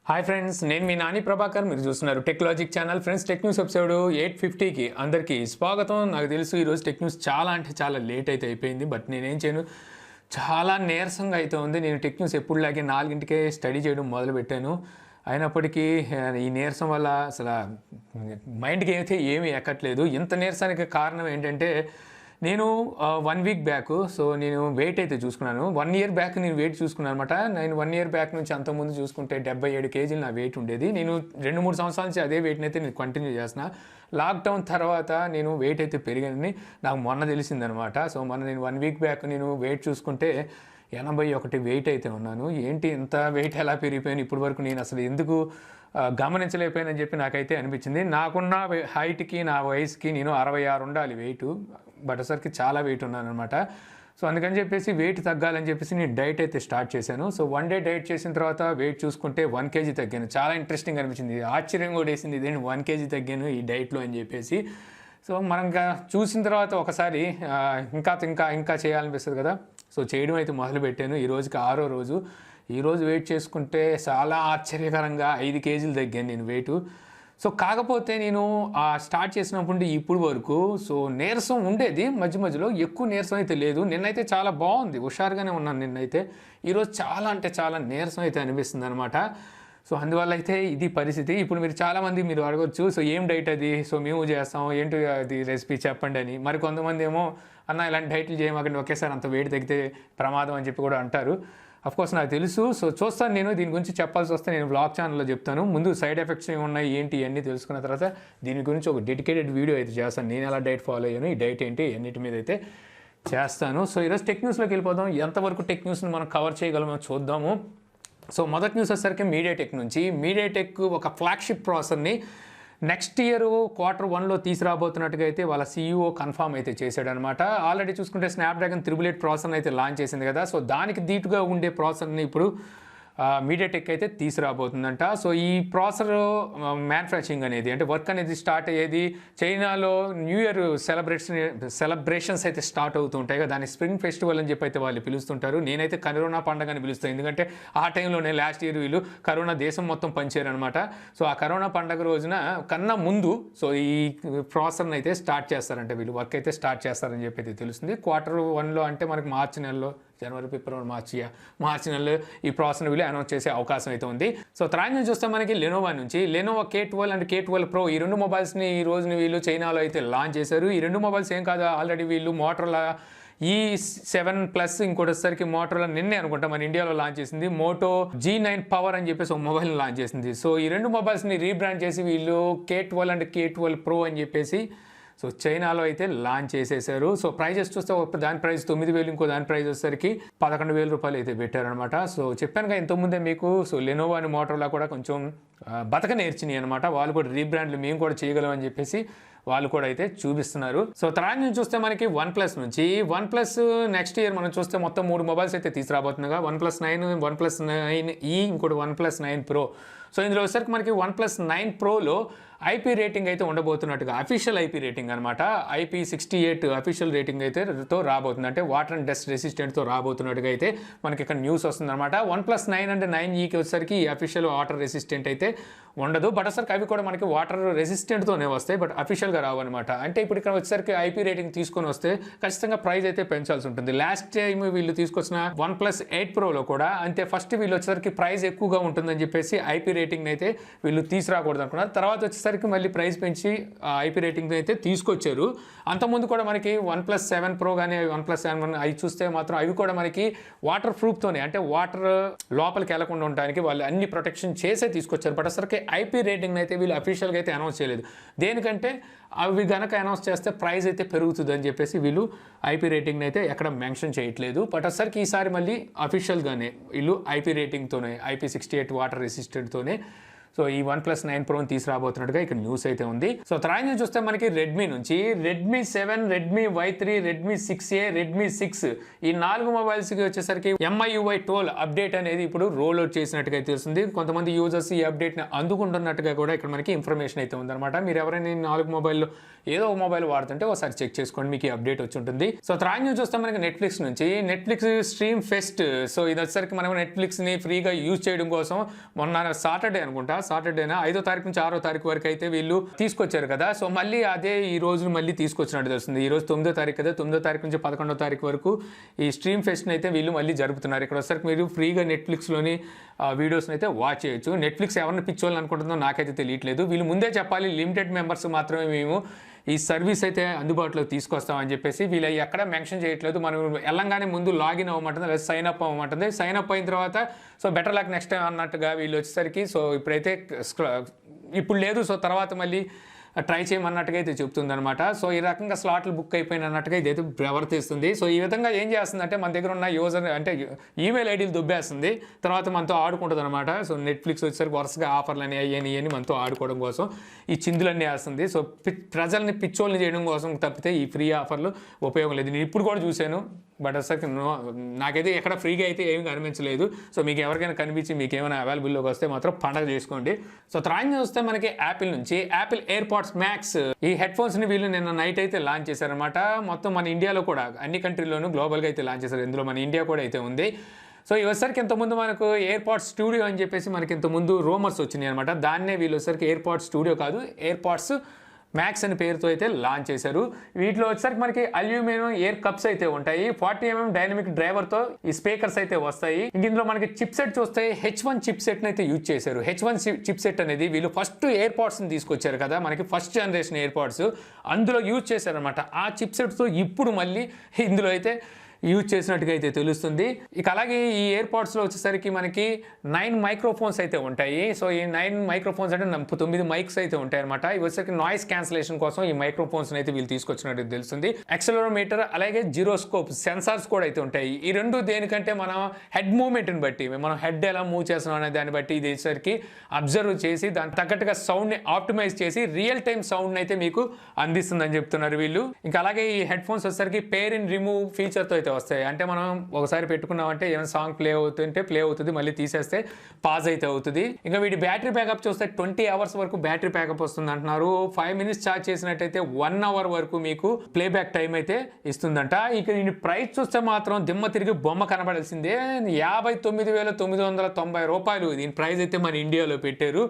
Hi friends, నేను మీ నాని ప్రభాకర్. మీరు చూస్తున్నారు Techlogic channel. Friends, tech news episode 850కి అందరికీ స్వాగతం. నాకు తెలుసు ఈరోజు టెక్ న్యూస్ చాలా అంటే చాలా లేట్ అయితే అయిపోయింది. బట్ నేనేం చేయను, చాలా నీరసంగా అయితే ఉంది. నేను టెక్ న్యూస్ ఎప్పుడులాగే 4కే స్టడీ చేయడం మొదలుపెట్టాను. అయినప్పటికీ ఈ నీరసం వల్ల అసలు మైండ్కి అయితే ఏమీ ఎక్కట్లేదు. ఇంత నీరసానికి కారణం ఏంటంటే, నేను 1 వీక్ బ్యాక్ నేను వెయిట్ అయితే చూసుకున్నాను. 1 ఇయర్ బ్యాక్ నేను వెయిట్ చూసుకున్నాను అనమాట. నేను 1 ఇయర్ బ్యాక్ నుంచి అంతకుముందు చూసుకుంటే 77 కేజీలు నా వెయిట్ ఉండేది. నేను 2-3 సంవత్సరాల నుంచి అదే వెయిట్ని అయితే నేను కంటిన్యూ చేస్తున్నా. లాక్డౌన్ తర్వాత నేను వెయిట్ అయితే పెరిగానని నాకు మొన్న తెలిసిందనమాట. మొన్న నేను 1 వీక్ బ్యాక్ నేను వెయిట్ చూసుకుంటే 81 వెయిట్ అయితే ఉన్నాను. ఏంటి ఇంత వెయిట్ ఎలా పెరిగిపోయాను ఇప్పటి వరకు నేను అసలు ఎందుకు గమనించలేకపోయానని చెప్పి నాకైతే అనిపించింది. నాకున్న హైట్కి నా వయసుకి నేను 66 ఉండాలి వెయిట్. బట్ అసలుకి చాలా వెయిట్ ఉన్నాను అనమాట. అందుకని చెప్పేసి వెయిట్ తగ్గాలని చెప్పేసి నేను డైట్ అయితే స్టార్ట్ చేశాను. 1 డే డైట్ చేసిన తర్వాత వెయిట్ చూసుకుంటే 1 కేజీ తగ్గాను. చాలా ఇంట్రెస్టింగ్ అనిపించింది, ఆశ్చర్యం కూడా వేసింది, ఇదేంటి 1 కేజీ తగ్గాను ఈ డైట్లో అని చెప్పేసి. మనం ఇంకా చూసిన తర్వాత ఒకసారి ఇంకా చేయాలనిపిస్తుంది కదా. చేయడం అయితే మొదలుపెట్టాను. ఈ రోజుకి 6వ రోజు. ఈరోజు వెయిట్ చేసుకుంటే చాలా ఆశ్చర్యకరంగా 5 కేజీలు తగ్గాను నేను వెయిట్. కాకపోతే నేను స్టార్ట్ చేసినప్పుడు ఇప్పుడు వరకు నీరసం ఉండేది, మధ్య మధ్యలో ఎక్కువ నీరసం అయితే లేదు. నిన్నైతే చాలా బాగుంది, హుషారుగానే ఉన్నాను నిన్నైతే. ఈరోజు చాలా అంటే చాలా నీరసం అయితే అనిపిస్తుంది అనమాట. అందువల్ల అయితే ఇది పరిస్థితి. ఇప్పుడు మీరు చాలామంది మీరు అడగొచ్చు, ఏం డైట్ అది, మేము చేస్తాం, ఏంటి అది రెసిపీ చెప్పండి అని. మరి కొంతమంది ఏమో, అన్న ఇలాంటి డైట్లు చేయమాకండి, ఒకేసారి అంత వెయిట్ తగ్గితే ప్రమాదం అని చెప్పి కూడా అంటారు. అఫ్కోర్స్ నాకు తెలుసు. చూస్తాను, నేను దీని గురించి చెప్పాల్సి వస్తే నేను వ్లాగ్ ఛానల్లో చెప్తాను. ముందు సైడ్ ఎఫెక్ట్స్ ఏమున్నాయి ఏంటి ఇవన్నీ తెలుసుకున్న తర్వాత దీని గురించి ఒక డెడికేటెడ్ వీడియో అయితే చేస్తాను. నేను ఎలా డైట్ ఫాలో అయ్యాను, ఈ డైట్ ఏంటి, అన్నిటి మీద అయితే చేస్తాను. ఈరోజు టెక్ న్యూస్లోకి వెళ్ళిపోదాం. ఎంతవరకు టెక్ న్యూస్ని మనం కవర్ చేయగలమో చూద్దాము. మొదటి న్యూస్ వచ్చేసరికి మీడియాటెక్ నుంచి. మీడియాటెక్ ఒక ఫ్లాగ్షిప్ ప్రాసెసర్ని నెక్స్ట్ ఇయర్ Q1లో తీసుకురాబోతున్నట్టుగా అయితే వాళ్ళ CEO కన్ఫర్మ్ అయితే చేశాడనమాట. ఆల్రెడీ చూసుకుంటే స్నాప్డ్రాగన్ 888 ప్రాసెసర్ అయితే లాంచ్ చేసింది కదా. దానికి ధీటుగా ఉండే ప్రాసెసర్ని ఇప్పుడు మీడియాటెక్ అయితే తీసుకురాబోతుందంట. ఈ ప్రాసెసర్ మ్యానుఫ్యాక్చరింగ్ అనేది అంటే వర్క్ అనేది స్టార్ట్ అయ్యేది చైనాలో. న్యూ ఇయర్ సెలబ్రేషన్స్ అయితే స్టార్ట్ అవుతూ ఉంటాయి కదా, దాన్ని స్ప్రింగ్ ఫెస్టివల్ అని చెప్పి అయితే వాళ్ళు పిలుస్తుంటారు. నేనైతే కరోనా పండుగ అని పిలుస్తాను, ఎందుకంటే ఆ టైంలోనే లాస్ట్ ఇయర్ వీళ్ళు కరోనా దేశం మొత్తం పంచారనమాట. ఆ కరోనా పండుగ రోజున కన్నా ముందు ఈ ప్రాసెసర్ని అయితే స్టార్ట్ చేస్తారంటే వీళ్ళు వర్క్ అయితే స్టార్ట్ చేస్తారని చెప్పి అయితే తెలుస్తుంది. Q1లో అంటే మనకి మార్చి నెలలో, జనవరి, ఫిబ్రవరి, మార్చి నెలలో ఈ ప్రాసెసర్ వీళ్ళు అనౌన్స్ చేసే అవకాశం అయితే ఉంది. తర్వాత నుంచి చూస్తే మనకి లెనోవా నుంచి Lenovo K12 and K12 Pro ఈ 2 మొబైల్స్ని ఈ రోజుని వీళ్ళు చైనాలో అయితే లాంచ్ చేశారు. ఈ 2 మొబైల్స్ ఏం కాదు, ఆల్రెడీ వీళ్ళు మోటరోలా E7+ ఇంకోటి వచ్చేసరికి మోటరోలా నిన్నే అనుకుంటా మన ఇండియాలో లాంచ్ చేసింది. మోటో G9 పవర్ అని చెప్పేసి ఒక మొబైల్ని లాంచ్ చేసింది. ఈ 2 మొబైల్స్ని రీబ్రాండ్ చేసి వీళ్ళు K12 అండ్ K12 Pro అని చెప్పేసి చైనాలో అయితే లాంచ్ చేసేసారు. ప్రైజెస్ చూస్తే దాని ప్రైస్ 9,000, ఇంకో దాని ప్రైస్ వచ్చేసరికి 11,000 రూపాయలు అయితే పెట్టారనమాట. చెప్పానుగా ఇంతకుముందే మీకు. లెనోవా అని మోటరోలా కూడా కొంచెం బతక నేర్చినాయి అనమాట. వాళ్ళు కూడా రీబ్రాండ్లు మేము కూడా చేయగలం అని చెప్పేసి వాళ్ళు కూడా అయితే చూపిస్తున్నారు. తర్వాత నుంచి చూస్తే మనకి OnePlus నుంచి నెక్స్ట్ ఇయర్ మనం చూస్తే మొత్తం 3 మొబైల్స్ అయితే తీసుకురాబోతుందిగా. OnePlus 9, OnePlus 9e, ఇంకోటి OnePlus 9 Pro. ఇందులో వచ్చేసరికి మనకి OnePlus 9 Proలో IP రేటింగ్ అయితే ఉండబోతున్నట్టుగా, అఫీషియల్ IP రేటింగ్ అనమాట. IP68 అఫీషియల్ రేటింగ్ అయితే రాబోతుంది, అంటే వాటర్ అండ్ డస్ట్ రెసిస్టెంట్తో రాబోతున్నట్టుగా అయితే మనకి ఇక్కడ న్యూస్ వస్తుంది అనమాట. OnePlus 9 అండ్ 9eకి వచ్చేసరికి అఫీషియల్ వాటర్ రెసిస్టెంట్ అయితే ఉండదు. బట్ అసలు అవి కూడా మనకి వాటర్ రెసిస్టెంట్తోనే వస్తాయి, బట్ అఫీషియల్గా రావు అనమాట. అంటే ఇప్పుడు ఇక్కడ వచ్చేసరికి IP రేటింగ్ తీసుకొని వస్తే ఖచ్చితంగా ప్రైస్ అయితే పెంచాల్సి ఉంటుంది. లాస్ట్ టైం వీళ్ళు తీసుకొచ్చిన OnePlus 8 Proలో కూడా అంతే. ఫస్ట్ వీళ్ళు వచ్చేసరికి ప్రైస్ ఎక్కువగా ఉంటుందని చెప్పేసి IP రేటింగ్ అయితే వీళ్ళు తీసుకురాకూడదు అనుకున్నారు. తర్వాత వచ్చేసరికి మళ్ళీ ప్రైస్ పెంచి IP రేటింగ్ అయితే తీసుకొచ్చారు. అంతకుముందు కూడా మనకి OnePlus 7 Pro కానీ OnePlus 7 అవి చూస్తే మాత్రం అవి కూడా మనకి వాటర్ ప్రూఫ్తోనే, అంటే వాటర్ లోపలికి వెళ్లకుండా ఉండడానికి వాళ్ళు అన్ని ప్రొటెక్షన్ చేసే తీసుకొచ్చారు. బట్ అసలు IP రేటింగ్ అయితే వీళ్ళు అఫీషియల్గా అయితే అనౌన్స్ చేయలేదు. దేనికంటే అవి గనక అనౌన్స్ చేస్తే ప్రైస్ అయితే పెరుగుతుంది అని చెప్పేసి వీళ్ళు IP రేటింగ్ అయితే ఎక్కడ మెన్షన్ చేయట్లేదు. బట్ అసలుకి ఈసారి మళ్ళీ అఫీషియల్గానే వీళ్ళు IP రేటింగ్తోనే, IP68 వాటర్ రెసిస్టెంట్తోనే సో ఈ OnePlus 9 Pro తీసుకురాబోతున్నట్టుగా ఇక్కడ న్యూస్ అయితే ఉంది. సో తర్వాత నుంచి చూస్తే మనకి రెడ్మీ నుంచి Redmi 7, Redmi Y3, Redmi 6A, Redmi 6 ఈ 4 మొబైల్స్కి వచ్చేసరికి MIUI 12 అప్డేట్ అనేది ఇప్పుడు రోల్ అవుట్ చేసినట్టుగా తెలుస్తుంది. కొంతమంది యూజర్స్ ఈ అప్డేట్ని అందుకుంటున్నట్టుగా కూడా ఇక్కడ మనకి ఇన్ఫర్మేషన్ అయితే ఉందన్నమాట. మీరు ఎవరైనా 4 మొబైల్లో ఏదో ఒక మొబైల్ వాడుతుంటే ఒకసారి చెక్ చేసుకోండి, మీకు ఈ అప్డేట్ వచ్చి ఉంటుంది. సో తర్వాత నుంచి చూస్తే మనకి నెట్ఫ్లిక్స్ నుంచి నెట్ఫ్లిక్స్ స్ట్రీమ్ ఫెస్ట్. సో ఇది వచ్చేసరికి మనం నెట్ఫ్లిక్స్ని ఫ్రీగా యూజ్ చేయడం కోసం మొన్న సాటర్డే అనుకుంటా, సాటర్డేనా 5వ తారీఖు నుంచి 6వ తారీఖు వరకు అయితే వీళ్ళు తీసుకొచ్చారు కదా. సో మళ్ళీ అదే ఈ రోజు మళ్ళీ తీసుకొచ్చినట్టు తెలుస్తుంది. ఈ రోజు 9వ తారీఖు కదా, 9వ తారీఖు నుంచి 11వ తారీఖు వరకు ఈ స్ట్రీమ్ ఫెస్ట్ని అయితే వీళ్ళు మళ్ళీ జరుపుతున్నారు. ఇక్కడ వచ్చేసరికి మీరు ఫ్రీగా నెట్ఫ్లిక్స్లోని వీడియోస్ని అయితే వాచ్ చేయొచ్చు. నెట్ఫ్లిక్స్ ఎవరిని పిచ్చోళ్ళని అనుకుంటుందో నాకైతే తెలియట్లేదు. వీళ్ళు ముందే చెప్పాలి, లిమిటెడ్ మెంబర్స్ మాత్రమే మేము ఈ సర్వీస్ అయితే అందుబాటులోకి తీసుకొస్తామని చెప్పేసి వీళ్ళు ఎక్కడ మెన్షన్ చేయట్లేదు. మనం వెళ్ళంగానే ముందు లాగిన్ అవ్వమంటుంది, లేదా సైన్ అప్ అవ్వమంటుంది. సైన్ అప్ అయిన తర్వాత so better luck next time అన్నట్టుగా వీళ్ళు వచ్చేసరికి సో ఇప్పుడైతే ఇప్పుడు లేదు, సో తర్వాత మళ్ళీ ట్రై చేయమన్నట్టుగా అయితే చెప్తుంది అనమాట. సో ఈ రకంగా స్లాట్లు బుక్ అయిపోయిన అన్నట్టుగా ఇదైతే ప్రవర్తిస్తుంది. సో ఈ విధంగా ఏం చేస్తుందంటే మన దగ్గర ఉన్న యూజర్ అంటే ఈమెయిల్ ఐడీలు దుబ్బేస్తుంది, తర్వాత మనతో ఆడుకుంటుంది అనమాట. సో నెట్ఫ్లిక్స్ వచ్చేసరికి వరుసగా ఆఫర్లు అని అయ్యని మనతో ఆడుకోవడం కోసం ఈ చిందులన్నీ వేస్తుంది. సో ప్రజల్ని పిచ్చోళ్ళని చేయడం కోసం తప్పితే ఈ ఫ్రీ ఆఫర్లు ఉపయోగం లేదు. నేను ఇప్పుడు కూడా చూశాను, బట్ అసలు నాకైతే ఎక్కడ ఫ్రీగా అయితే ఏమీ కనిపించలేదు. సో మీకు ఎవరికైనా కనిపించి మీకు ఏమైనా అవైలబుల్లోకి వస్తే మాత్రం పండగ చేసుకోండి. సో తర్వాత చూస్తే మనకి యాపిల్ నుంచి యాపిల్ AirPods Max ఈ హెడ్ ఫోన్స్ని వీళ్ళు నిన్న నైట్ అయితే లాంచ్ చేశారనమాట. మొత్తం మన ఇండియాలో కూడా అన్ని కంట్రీల్లోనూ గ్లోబల్గా అయితే లాంచ్ చేశారు. ఇందులో మన ఇండియా కూడా అయితే ఉంది. సో వచ్చేసరికి ఇంతకుముందు మనకు AirPods స్టూడియో అని చెప్పేసి మనకి ఇంతకుముందు రూమర్స్ వచ్చినాయి అనమాట. దాన్నే వీళ్ళు వచ్చేసరికి AirPods స్టూడియో కాదు, AirPods Max అనే పేరుతో అయితే లాంచ్ చేశారు. వీటిలో వచ్చేసరికి మనకి అల్యూమినియం ఎయిర్ కప్స్ అయితే ఉంటాయి. 40mm డైనమిక్ డ్రైవర్తో ఈ స్పీకర్స్ అయితే వస్తాయి. ఇందులో మనకి చిప్ సెట్ చూస్తే H1 చిప్ సెట్ని అయితే యూజ్ చేశారు. H1 చిప్ సెట్ అనేది వీళ్ళు ఫస్ట్ AirPodsని తీసుకొచ్చారు కదా, మనకి ఫస్ట్ జనరేషన్ AirPods అందులో యూజ్ చేశారనమాట. ఆ చిప్ సెట్తో ఇప్పుడు మళ్ళీ ఇందులో అయితే యూజ్ చేసినట్టుగా అయితే తెలుస్తుంది. ఇక అలాగే ఈ AirPodsలో వచ్చేసరికి మనకి 9 మైక్రోఫోన్స్ అయితే ఉంటాయి. సో ఈ 9 మైక్రోఫోన్స్ అంటే 9 మైక్స్ అయితే ఉంటాయి అనమాట. ఇవి వచ్చేసరికి నాయిస్ క్యాన్సిలేషన్ కోసం ఈ మైక్రోఫోన్స్ అయితే వీళ్ళు తీసుకొచ్చినట్టు తెలుస్తుంది. యాక్సిలరోమీటర్ అలాగే జిరోస్కోప్ సెన్సార్స్ కూడా అయితే ఉంటాయి. ఈ రెండు దేనికంటే మనం హెడ్ మూవ్మెంట్ని బట్టి, మనం హెడ్ ఎలా మూవ్ చేస్తున్నాం అనే దాన్ని బట్టి ఇది వచ్చేసరికి అబ్జర్వ్ చేసి దానికి తగ్గట్టుగా సౌండ్ని ఆప్టిమైజ్ చేసి రియల్ టైమ్ సౌండ్ని అయితే మీకు అందిస్తుందని చెప్తున్నారు వీళ్ళు. ఇంకా అలాగే ఈ హెడ్ ఫోన్స్ వచ్చేసరికి పేర్ ఇన్ రిమూవ్ ఫీచర్తో అయితే వస్తాయి. అంటే మనం ఒకసారి పెట్టుకున్నామంటే ఏమైనా సాంగ్ ప్లే అవుతుంది, మళ్ళీ తీసేస్తే పాజ్ అయితే అవుతుంది. ఇంకా వీటి బ్యాటరీ బ్యాకప్ చూస్తే 20 అవర్స్ వరకు బ్యాటరీ బ్యాకప్ వస్తుంది అంటున్నారు. 5 మినిట్స్ ఛార్జ్ చేసినట్టయితే 1 అవర్ వరకు మీకు ప్లేబ్యాక్ టైం అయితే ఇస్తుందంట. ఇక దీని ప్రైస్ చూస్తే మాత్రం దిమ్మ తిరిగి బొమ్మ కనబడాల్సిందే, 59,990 రూపాయలు దీని ప్రైస్ అయితే మన ఇండియాలో పెట్టారు.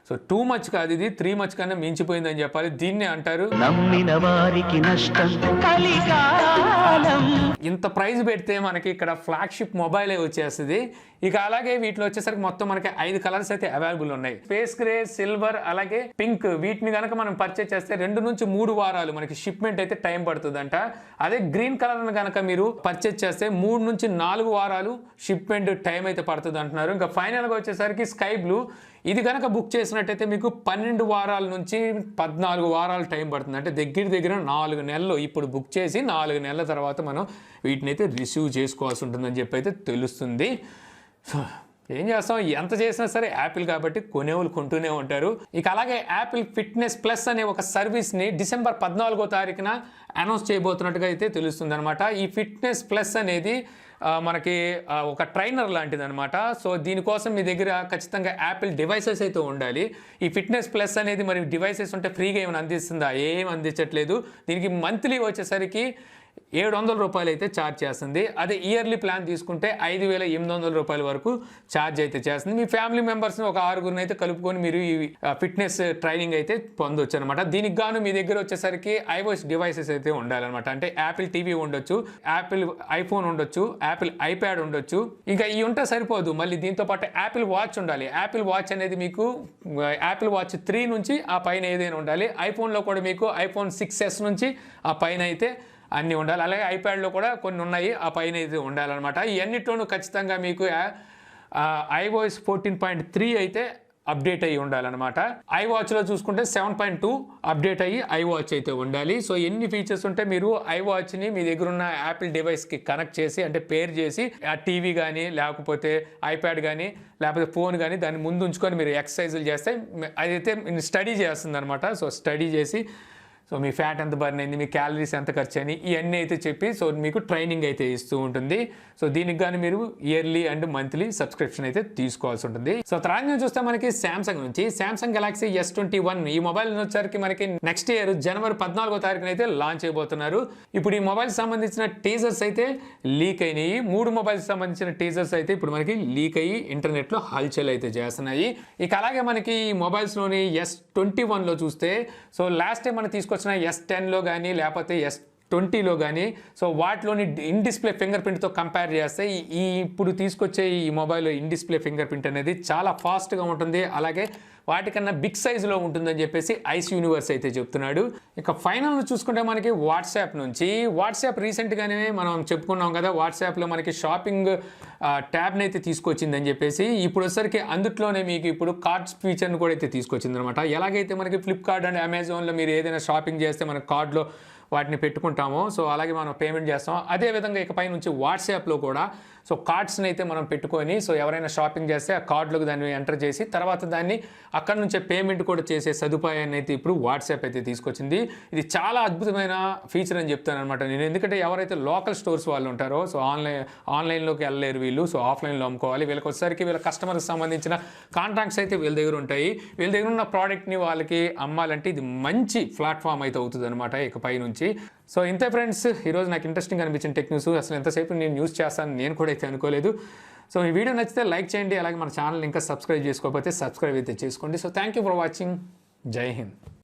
సో టూ మచ్ కాదు, ఇది 3 మచ్ కన్నా మించిపోయిందని చెప్పాలి. దీన్నే అంటారు నమ్మిన వారికి నష్టం కలికాలం. ఇంత ప్రైస్ పెడితే మనకి ఇక్కడ ఫ్లాగ్షిప్ మొబైలే వచ్చేస్తుంది. ఇక అలాగే వీటిలో వచ్చేసరికి మొత్తం మనకి 5 కలర్స్ అయితే అవైలబుల్ ఉన్నాయి. స్పేస్ గ్రే, సిల్వర్ అలాగే పింక్. వీటిని కనుక మనం పర్చేస్ చేస్తే 2 నుంచి 3 వారాలు మనకి షిప్మెంట్ అయితే టైం పడుతుందంట. అదే గ్రీన్ కలర్ కనుక మీరు పర్చేస్ చేస్తే 3 నుంచి 4 వారాలు షిప్మెంట్ టైం అయితే పడుతుంది అంటున్నారు. ఇంకా ఫైనల్గా వచ్చేసరికి స్కై బ్లూ, ఇది కనుక బుక్ చేసినట్టయితే మీకు 12 వారాల నుంచి 14 వారాలు టైం పడుతుంది. అంటే దగ్గర 4 నెలలు ఇప్పుడు బుక్ చేసి 4 నెలల తర్వాత మనం వీటిని అయితే రిసీవ్ చేసుకోవాల్సి ఉంటుందని చెప్పి అయితే తెలుస్తుంది. ఏం చేస్తాం, ఎంత చేసినా సరే యాపిల్ కాబట్టి కొనేవాళ్ళు కొంటూనే ఉంటారు. ఇక అలాగే యాపిల్ ఫిట్నెస్ ప్లస్ అనే ఒక సర్వీస్ని డిసెంబర్ 14వ తారీఖున అనౌన్స్ చేయబోతున్నట్టుగా అయితే తెలుస్తుంది అనమాట. ఈ ఫిట్నెస్ ప్లస్ అనేది మనకి ఒక ట్రైనర్ లాంటిది అనమాట. సో దీనికోసం మీ దగ్గర ఖచ్చితంగా యాపిల్ డివైసెస్ అయితే ఉండాలి. ఈ ఫిట్నెస్ ప్లస్ అనేది మరి డివైసెస్ ఉంటే ఫ్రీగా ఏమైనా అందిస్తుందా? ఏం అందించట్లేదు. దీనికి మంత్లీ వచ్చేసరికి 700 రూపాయలు అయితే ఛార్జ్ చేస్తుంది. అదే ఇయర్లీ ప్లాన్ తీసుకుంటే 5,800 రూపాయల వరకు ఛార్జ్ అయితే చేస్తుంది. మీ ఫ్యామిలీ మెంబర్స్ని ఒక 6గురిని అయితే కలుపుకొని మీరు ఈ ఫిట్నెస్ ట్రైనింగ్ అయితే పొందొచ్చు అనమాట. దీనికి గాను మీ దగ్గర వచ్చేసరికి iOS డివైసెస్ అయితే ఉండాలన్నమాట. అంటే యాపిల్ టీవీ ఉండొచ్చు, యాపిల్ ఐఫోన్ ఉండొచ్చు, యాపిల్ ఐప్యాడ్ ఉండొచ్చు. ఇంకా ఇవి ఉంటే సరిపోదు, మళ్ళీ దీంతో పాటు యాపిల్ వాచ్ ఉండాలి. యాపిల్ వాచ్ అనేది మీకు యాపిల్ వాచ్ 3 నుంచి ఆ పైన ఏదైనా ఉండాలి. ఐఫోన్లో కూడా మీకు iPhone 6s నుంచి ఆ పైన అయితే అన్నీ ఉండాలి. అలాగే ఐప్యాడ్లో కూడా కొన్ని ఉన్నాయి, ఆ పైన అయితే ఉండాలన్నమాట. ఇవన్నిటిలోనూ ఖచ్చితంగా మీకు iOS 14.3 అయితే అప్డేట్ అయ్యి ఉండాలన్నమాట. iWatchలో చూసుకుంటే 7.2 అప్డేట్ అయ్యి iWatch అయితే ఉండాలి. సో ఎన్ని ఫీచర్స్ ఉంటే మీరు iWatchని మీ దగ్గర ఉన్న యాపిల్ డివైస్కి కనెక్ట్ చేసి అంటే పేర్ చేసి ఆ టీవీ కానీ లేకపోతే ఐప్యాడ్ కానీ లేకపోతే ఫోన్ కానీ దాన్ని ముందు ఉంచుకొని మీరు ఎక్సర్సైజులు చేస్తే అదైతే స్టడీ చేస్తుంది అనమాట. సో స్టడీ చేసి సో మీ ఫ్యాట్ ఎంత బర్న్ అయింది, మీ క్యాలరీస్ ఎంత ఖర్చు అని ఇవన్నీ అయితే చెప్పి సో మీకు ట్రైనింగ్ అయితే ఇస్తూ ఉంటుంది. సో దీనికి కానీ మీరు ఇయర్లీ అండ్ మంత్లీ సబ్స్క్రిప్షన్ అయితే తీసుకోవాల్సి ఉంటుంది. సో తర్వాత చూస్తే మనకి శాంసంగ్ నుంచి శాంసంగ్ గెలాక్సీ S21 ఈ మొబైల్ వచ్చరికి మనకి నెక్స్ట్ ఇయర్ జనవరి 14వ తారీఖున అయితే లాంచ్ అయిపోతున్నారు. ఇప్పుడు ఈ మొబైల్ సంబంధించిన టీజర్స్ అయితే లీక్ అయినాయి. 3 మొబైల్స్ సంబంధించిన టీజర్స్ అయితే ఇప్పుడు మనకి లీక్ అయ్యి ఇంటర్నెట్లో హల్చల్ అయితే చేస్తున్నాయి. ఇక అలాగే మనకి ఈ మొబైల్స్లోని S21లో చూస్తే సో లాస్ట్ టైం మనం తీసుకొచ్చిన S10లో కానీ లేకపోతే S20లో కానీ సో వాటిలోని ఇన్ డిస్ప్లే ఫింగర్ ప్రింట్తో కంపేర్ చేస్తే ఈ ఇప్పుడు తీసుకొచ్చే ఈ mobile in display finger print అనేది చాలా ఫాస్ట్గా ఉంటుంది, అలాగే వాటికన్నా బిగ్ సైజులో ఉంటుందని చెప్పేసి ఐస్ యూనివర్స్ అయితే చెప్తున్నాడు. ఇక ఫైనల్ చూసుకుంటే మనకి వాట్సాప్ రీసెంట్గానే మనం చెప్పుకున్నాం కదా, వాట్సాప్లో మనకి షాపింగ్ ట్యాబ్ని అయితే తీసుకొచ్చిందని చెప్పేసి ఇప్పుడు వచ్చరికి అందుట్లోనే మీకు ఇప్పుడు కార్డ్స్ ఫీచర్ని కూడా అయితే తీసుకొచ్చింది అనమాట. ఎలాగైతే మనకి ఫ్లిప్కార్ట్ అండ్ అమెజాన్లో మీరు ఏదైనా షాపింగ్ చేస్తే మన కార్డ్లో వాటిని పెట్టుకుంటామో సో అలాగే మనం పేమెంట్ చేస్తాం, అదేవిధంగా ఇకపై నుంచి వాట్సాప్లో కూడా సో కార్డ్స్ని అయితే మనం పెట్టుకొని సో ఎవరైనా షాపింగ్ చేస్తే ఆ కార్డులోకి దాన్ని ఎంటర్ చేసి తర్వాత దాన్ని అక్కడ నుంచే పేమెంట్ కూడా చేసే సదుపాయాన్ని అయితే ఇప్పుడు వాట్సాప్ అయితే తీసుకొచ్చింది. ఇది చాలా అద్భుతమైన ఫీచర్ అని చెప్తాను అనమాట నేను, ఎందుకంటే ఎవరైతే లోకల్ స్టోర్స్ వాళ్ళు ఉంటారో సో ఆన్లైన్లోకి వెళ్ళలేరు వీళ్ళు, సో ఆఫ్లైన్లో అమ్ముకోవాలి. వీళ్ళకి వచ్చేసరికి వీళ్ళ కస్టమర్కి సంబంధించిన కాంట్రాక్ట్స్ అయితే వీళ్ళ దగ్గర ఉంటాయి. వీళ్ళ దగ్గర ఉన్న ప్రోడక్ట్ని వాళ్ళకి అమ్మాలంటే ఇది మంచి ప్లాట్ఫామ్ అయితే అవుతుంది అనమాట ఇకపై నుంచి. సో ఇంతే ఫ్రెండ్స్, ఈరోజు నాకు ఇంట్రెస్టింగ్ అనిపించిన టెక్ న్యూస్. అసలు ఎంతసేపు నేను న్యూస్ చేస్తాను నేను కూడా అయితే అనుకోలేదు. సో ఈ వీడియో నచ్చితే లైక్ చేయండి, అలాగే మన ఛానల్ ఇంకా సబ్స్క్రైబ్ చేసుకోకపోతే సబ్స్క్రైబ్ అయితే చేసుకోండి. So thank you for watching. జై హింద్.